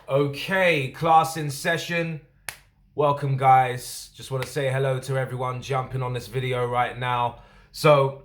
Okay, class in session. Welcome, guys. Just want to say hello to everyone jumping on this video right now. So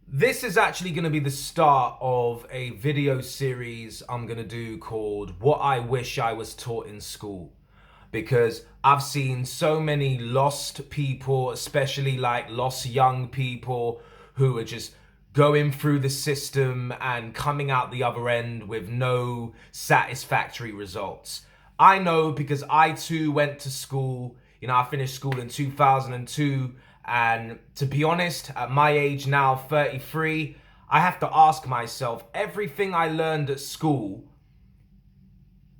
this is actually going to be the start of a video series I'm going to do called What I Wish I Was Taught in School. Because I've seen so many lost people, especially like lost young people who are just going through the system and coming out the other end with no satisfactory results. I know because I too went to school. I finished school in 2002, and to be honest, at my age now, 33, I have to ask myself, everything I learned at school,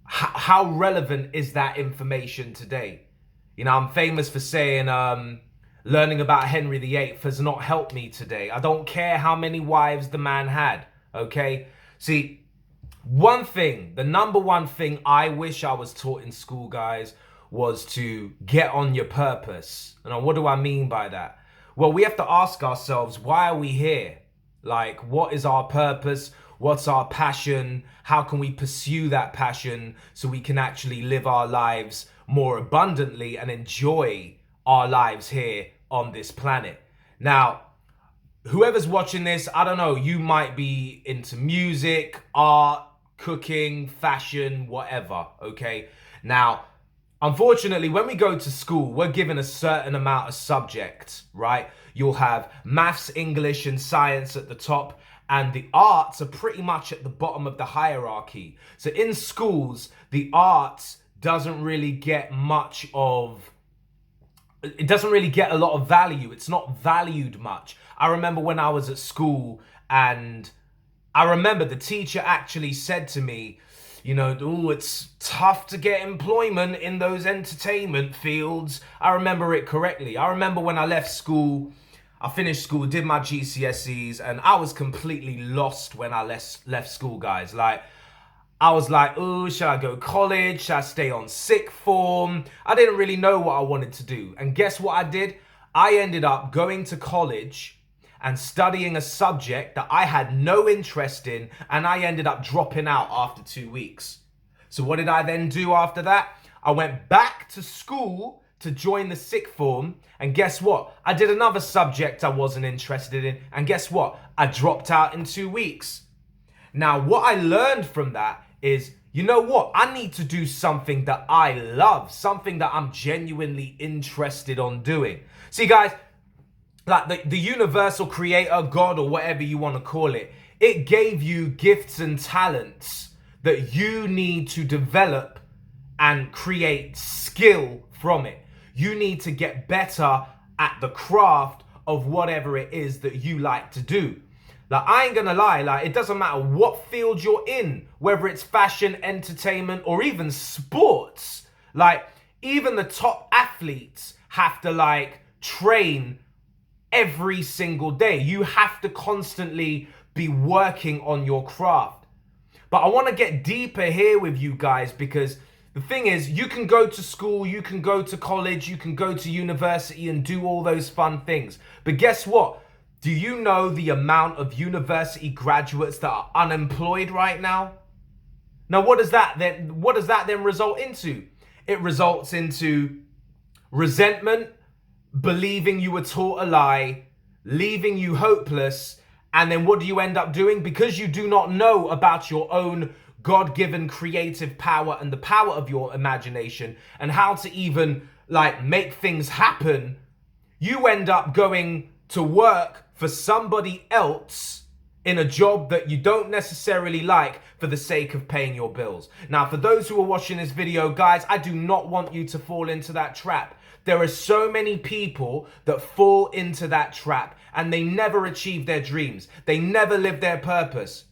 how relevant is that information today? I'm famous for saying learning about Henry VIII has not helped me today. I don't care how many wives the man had, okay? See, the number one thing I wish I was taught in school, guys, was to get on your purpose. And what do I mean by that? Well, we have to ask ourselves, why are we here? Like, what is our purpose? What's our passion? How can we pursue that passion so we can actually live our lives more abundantly and enjoy our lives here on this planet? Now, whoever's watching this, I don't know, you might be into music, art, cooking, fashion, whatever, okay? Now, unfortunately, when we go to school, we're given a certain amount of subjects, right? You'll have maths, English, and science at the top, and the arts are pretty much at the bottom of the hierarchy. So in schools, the arts doesn't really get it doesn't really get a lot of value. It's not valued much. I remember when I was at school, and I remember the teacher actually said to me, it's tough to get employment in those entertainment fields. I remember it correctly. I remember when I left school, I finished school, did my GCSEs, and I was completely lost when I left school, guys. I was like, should I go college? Should I stay on sixth form? I didn't really know what I wanted to do. And guess what I did? I ended up going to college and studying a subject that I had no interest in, and I ended up dropping out after 2 weeks. So what did I then do after that? I went back to school to join the sixth form, and guess what? I did another subject I wasn't interested in, and guess what? I dropped out in 2 weeks. Now, what I learned from that is, I need to do something that I love, something that I'm genuinely interested on doing. See, guys, like the universal creator, God, or whatever you want to call it, it gave you gifts and talents that you need to develop and create skill from it. You need to get better at the craft of whatever it is that you like to do. I ain't gonna lie, it doesn't matter what field you're in, whether it's fashion, entertainment, or even sports. Even the top athletes have to train every single day. You have to constantly be working on your craft. But I want to get deeper here with you guys, because the thing is, you can go to school, you can go to college, you can go to university and do all those fun things. But guess what? Do you know the amount of university graduates that are unemployed right now? Now, what does that then result into? It results into resentment, believing you were taught a lie, leaving you hopeless, and then what do you end up doing? Because you do not know about your own God-given creative power and the power of your imagination and how to even make things happen, you end up going to work for somebody else in a job that you don't necessarily like for the sake of paying your bills. Now, for those who are watching this video, guys, I do not want you to fall into that trap. There are so many people that fall into that trap and they never achieve their dreams. They never live their purpose.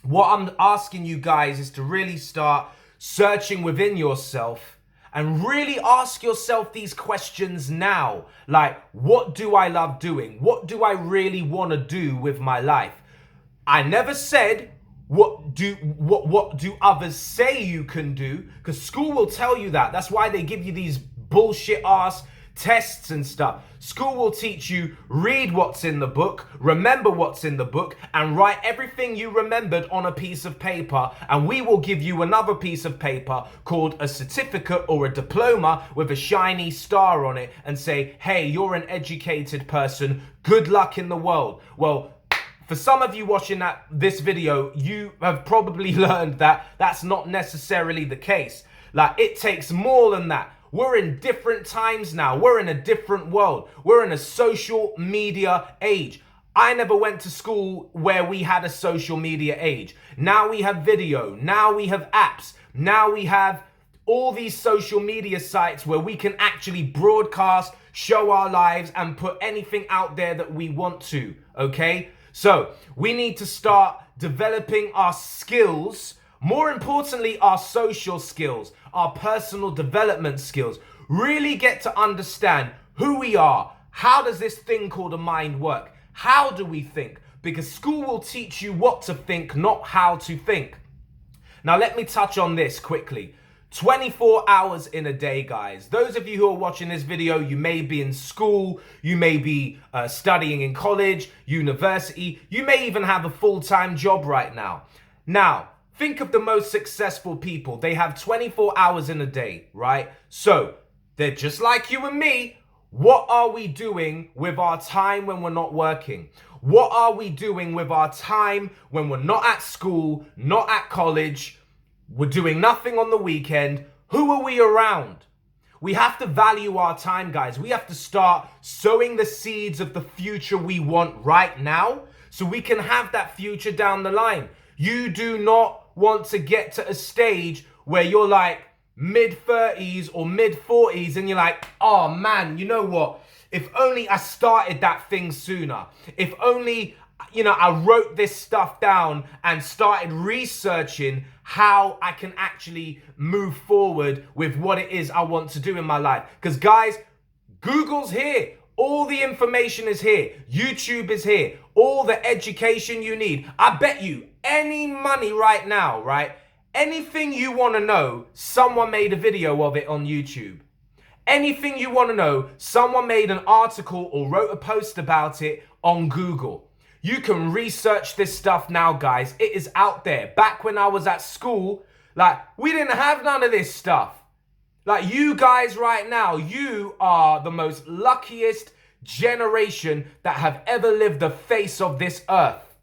What I'm asking you guys is to really start searching within yourself and really ask yourself these questions now. What do I love doing? What do I really want to do with my life? I never said, what do others say you can do? Because school will tell you that. That's why they give you these bullshit ass tests and stuff. School will teach you read what's in the book, remember what's in the book, and write everything you remembered on a piece of paper. And we will give you another piece of paper called a certificate or a diploma with a shiny star on it and say, hey, you're an educated person. Good luck in the world. Well, for some of you watching this video, you have probably learned that that's not necessarily the case. Like, it takes more than that. We're in different times now. We're in a different world. We're in a social media age. I never went to school where we had a social media age. Now we have video. Now we have apps. Now we have all these social media sites where we can actually broadcast, show our lives, and put anything out there that we want to, okay? So we need to start developing our skills, more importantly, our social skills, our personal development skills. Really get to understand who we are. How does this thing called a mind work? How do we think? Because school will teach you what to think, not how to think. Now, let me touch on this quickly. 24 hours in a day, guys. Those of you who are watching this video, you may be in school, you may be studying in college, university, you may even have a full-time job right now. Now, think of the most successful people. They have 24 hours in a day, right? So, they're just like you and me. What are we doing with our time when we're not working? What are we doing with our time when we're not at school, not at college? We're doing nothing on the weekend. Who are we around? We have to value our time, guys. We have to start sowing the seeds of the future we want right now so we can have that future down the line. You do not want to get to a stage where you're like mid-30s or mid-40s and you're like, oh man, you know what? If only I started that thing sooner. If only, I wrote this stuff down and started researching how I can actually move forward with what it is I want to do in my life. Because guys, Google's here. All the information is here. YouTube is here. All the education you need. I bet you any money right now, right? Anything you want to know, someone made a video of it on YouTube. Anything you want to know, someone made an article or wrote a post about it on Google. You can research this stuff now, guys. It is out there. Back when I was at school, we didn't have none of this stuff. You guys right now, you are the most luckiest generation that have ever lived the face of this earth.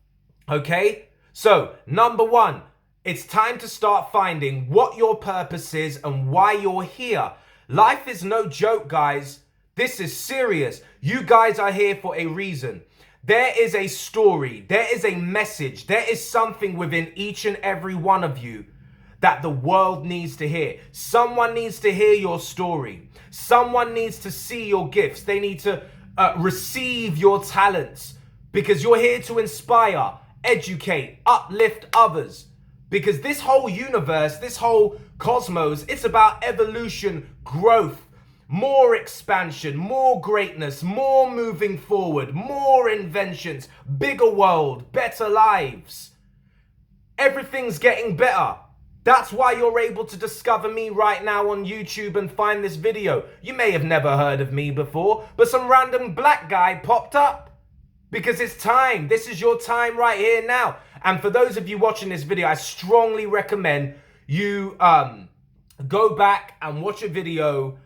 Okay? So, number one, it's time to start finding what your purpose is and why you're here. Life is no joke, guys. This is serious. You guys are here for a reason. There is a story, there is a message, there is something within each and every one of you that the world needs to hear. Someone needs to hear your story. Someone needs to see your gifts. They need to receive your talents because you're here to inspire, educate, uplift others. Because this whole universe, this whole cosmos, it's about evolution, growth, more expansion, more greatness, more moving forward, more inventions, bigger world, better lives. Everything's getting better. That's why you're able to discover me right now on YouTube and find this video. You may have never heard of me before, but some random black guy popped up. Because it's time. This is your time right here now. And for those of you watching this video, I strongly recommend you go back and watch a video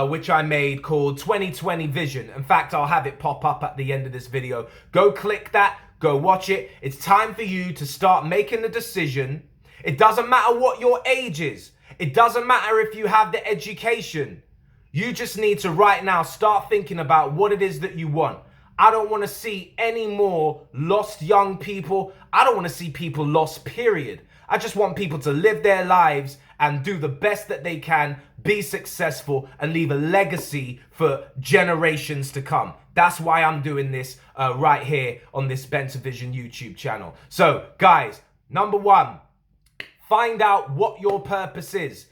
which I made called 2020 Vision. In fact, I'll have it pop up at the end of this video. Go click that, go watch it. It's time for you to start making a decision. It doesn't matter what your age is. It doesn't matter if you have the education. You just need to right now start thinking about what it is that you want. I don't want to see any more lost young people. I don't want to see people lost, period. I just want people to live their lives and do the best that they can, be successful, and leave a legacy for generations to come. That's why I'm doing this right here on this Spencer Vision YouTube channel. So, guys, number one, find out what your purpose is.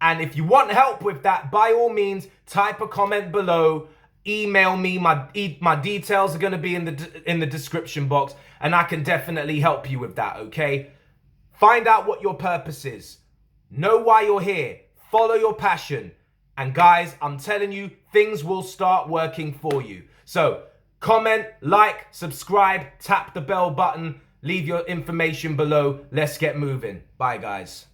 And if you want help with that, by all means, type a comment below. Email me. My details are going to be in the description box, and I can definitely help you with that, okay? Find out what your purpose is. Know why you're here. Follow your passion And guys, I'm telling you, things will start working for you. So comment, like, subscribe, tap the bell button, leave your information below. Let's get moving. Bye, guys.